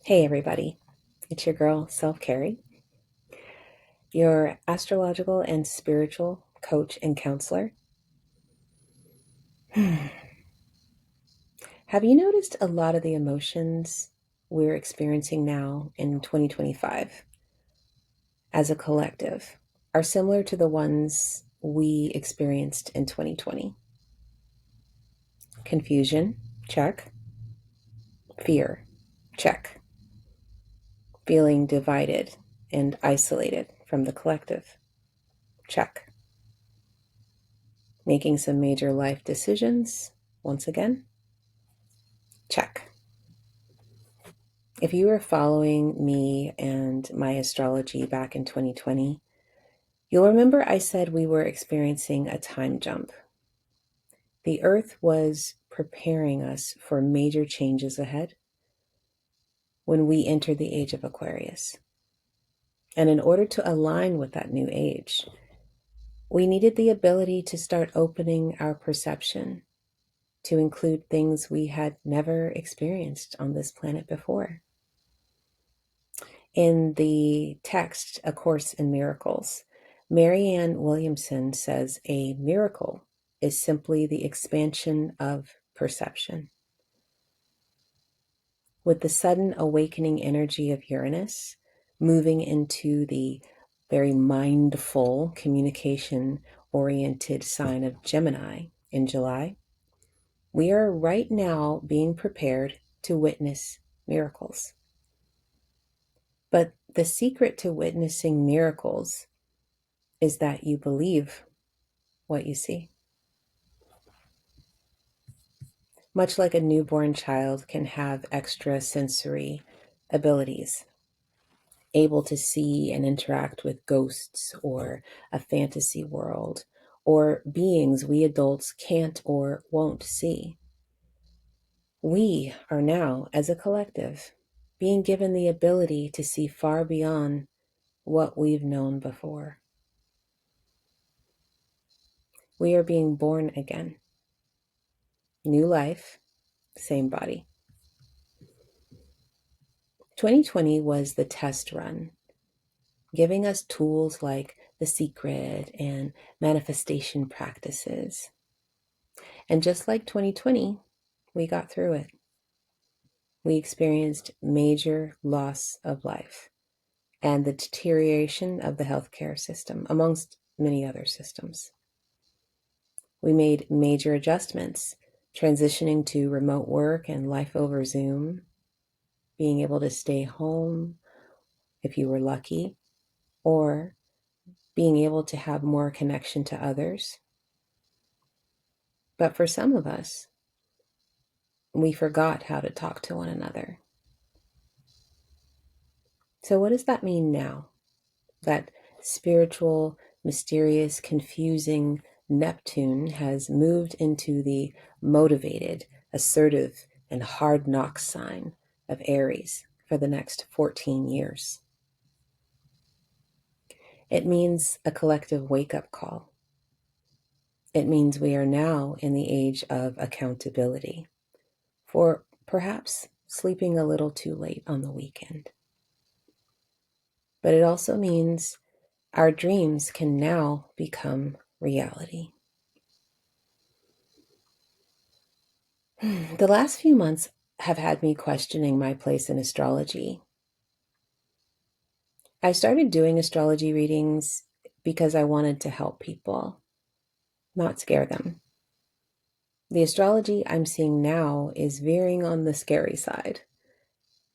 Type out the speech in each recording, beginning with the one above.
Hey everybody, it's your girl, Carrie, your astrological and spiritual coach and counselor. Have you noticed a lot of the emotions we're experiencing now in 2025 as a collective are similar to the ones we experienced in 2020? Confusion, check. Fear, check. Feeling divided and isolated from the collective, check. Making some major life decisions, once again, check. If you were following me and my astrology back in 2020, you'll remember I said we were experiencing a time jump. The Earth was preparing us for major changes ahead when we entered the age of Aquarius. And in order to align with that new age, we needed the ability to start opening our perception to include things we had never experienced on this planet before. In the text, A Course in Miracles, Marianne Williamson says a miracle is simply the expansion of perception. With the sudden awakening energy of Uranus moving into the very mindful, communication-oriented sign of Gemini in July, we are right now being prepared to witness miracles. But the secret to witnessing miracles is that you believe what you see. Much like a newborn child can have extra sensory abilities, able to see and interact with ghosts or a fantasy world, or beings we adults can't or won't see. We are now, as a collective, being given the ability to see far beyond what we've known before. We are being born again. New life, same body. 2020 was the test run, giving us tools like The Secret and manifestation practices. And just like 2020, we got through it. We experienced major loss of life and the deterioration of the healthcare system, amongst many other systems. We made major adjustments, transitioning to remote work and life over Zoom, being able to stay home if you were lucky, or being able to have more connection to others. But for some of us, we forgot how to talk to one another. So what does that mean now? That spiritual, mysterious, confusing Neptune has moved into the motivated, assertive, and hard knock sign of Aries for the next 14 years. It means a collective wake-up call. It means we are now in the age of accountability for perhaps sleeping a little too late on the weekend. But it also means our dreams can now become reality. The last few months have had me questioning my place in astrology. I started doing astrology readings because I wanted to help people, not scare them. The astrology I'm seeing now is veering on the scary side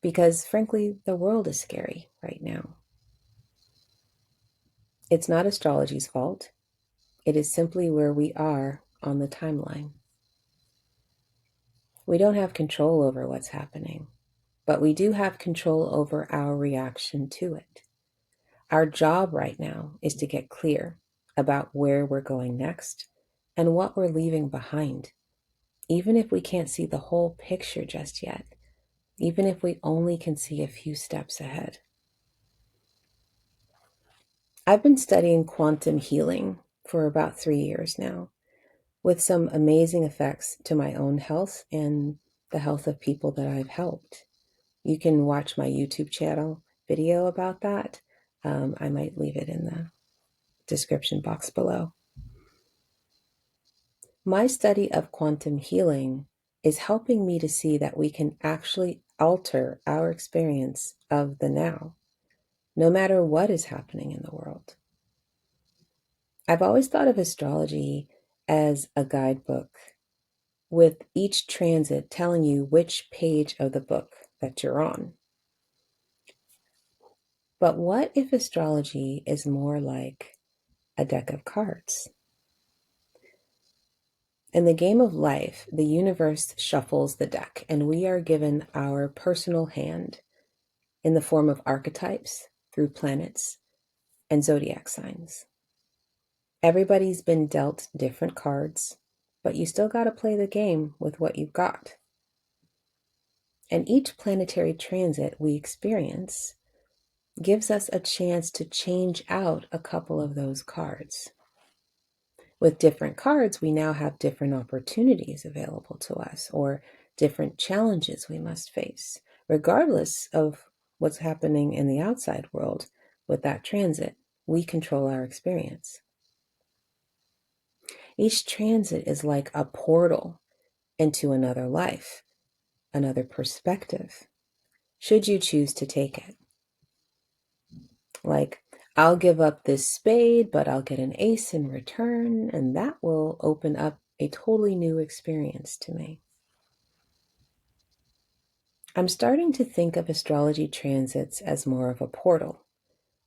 because, frankly, the world is scary right now. It's not astrology's fault. It is simply where we are on the timeline. We don't have control over what's happening, but we do have control over our reaction to it. Our job right now is to get clear about where we're going next and what we're leaving behind, even if we can't see the whole picture just yet, even if we only can see a few steps ahead. I've been studying quantum healing for about 3 years now, with some amazing effects to my own health and the health of people that I've helped. You can watch my YouTube channel video about that. I might leave it in the description box below. My study of quantum healing is helping me to see that we can actually alter our experience of the now, no matter what is happening in the world. I've always thought of astrology as a guidebook, with each transit telling you which page of the book that you're on. But what if astrology is more like a deck of cards? In the game of life, the universe shuffles the deck, and we are given our personal hand in the form of archetypes through planets and zodiac signs. Everybody's been dealt different cards, but you still got to play the game with what you've got. And each planetary transit we experience gives us a chance to change out a couple of those cards. With different cards, we now have different opportunities available to us or different challenges we must face, regardless of what's happening in the outside world with that transit. We control our experience. Each transit is like a portal into another life, another perspective, should you choose to take it. Like, I'll give up this spade, but I'll get an ace in return, and that will open up a totally new experience to me. I'm starting to think of astrology transits as more of a portal,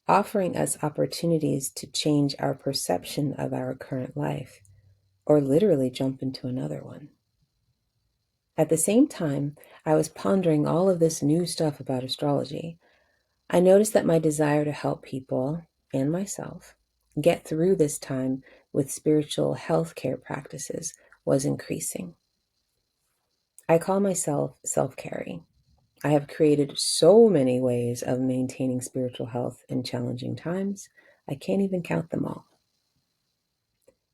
offering us opportunities to change our perception of our current life, or literally jump into another one. At the same time, I was pondering all of this new stuff about astrology. I noticed that my desire to help people and myself get through this time with spiritual healthcare practices was increasing. I call myself self-caring. I have created so many ways of maintaining spiritual health in challenging times, I can't even count them all.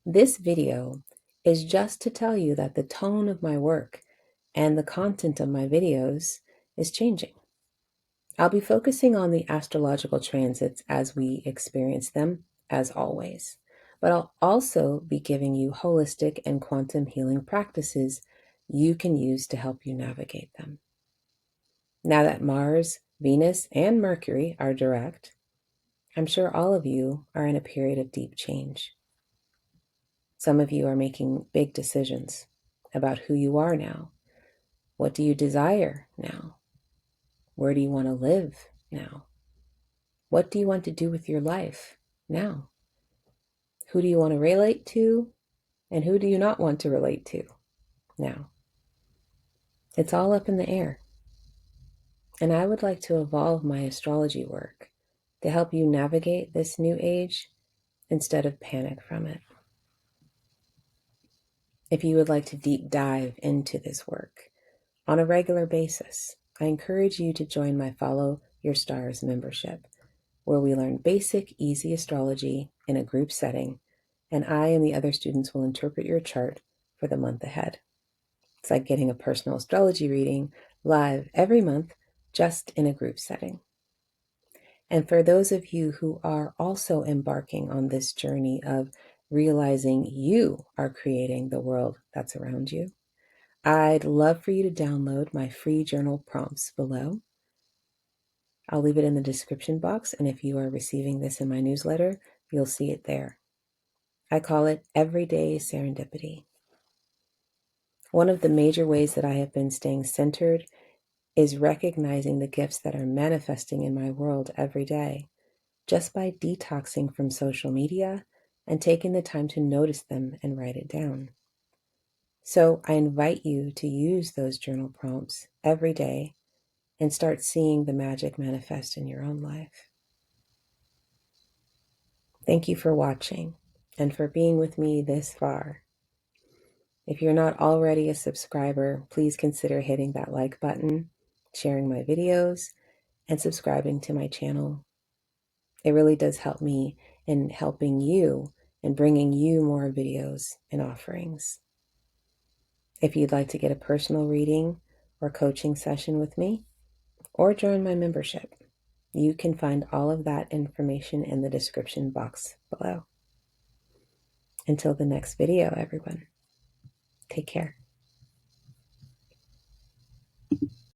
This video is just to tell you that the tone of my work and the content of my videos is changing. I'll be focusing on the astrological transits as we experience them, as always. But I'll also be giving you holistic and quantum healing practices you can use to help you navigate them. Now that Mars, Venus, and Mercury are direct, I'm sure all of you are in a period of deep change. Some of you are making big decisions about who you are now. What do you desire now? Where do you want to live now? What do you want to do with your life now? Who do you want to relate to, and who do you not want to relate to now? It's all up in the air. And I would like to evolve my astrology work to help you navigate this new age instead of panic from it. If you would like to deep dive into this work on a regular basis, I encourage you to join my Follow Your Stars membership, where we learn basic, easy astrology in a group setting, and I and the other students will interpret your chart for the month ahead. It's like getting a personal astrology reading live every month, just in a group setting. And for those of you who are also embarking on this journey of realizing you are creating the world that's around you, I'd love for you to download my free journal prompts below. I'll leave it in the description box, and if you are receiving this in my newsletter, you'll see it there. I call it Everyday Serendipity. One of the major ways that I have been staying centered is recognizing the gifts that are manifesting in my world every day, just by detoxing from social media and taking the time to notice them and write it down. So I invite you to use those journal prompts every day and start seeing the magic manifest in your own life. Thank you for watching and for being with me this far. If you're not already a subscriber, please consider hitting that like button, sharing my videos, and subscribing to my channel. It really does help me in helping you and bringing you more videos and offerings. If you'd like to get a personal reading or coaching session with me, or join my membership. You can find all of that information in the description box below. Until the next video, everyone, take care.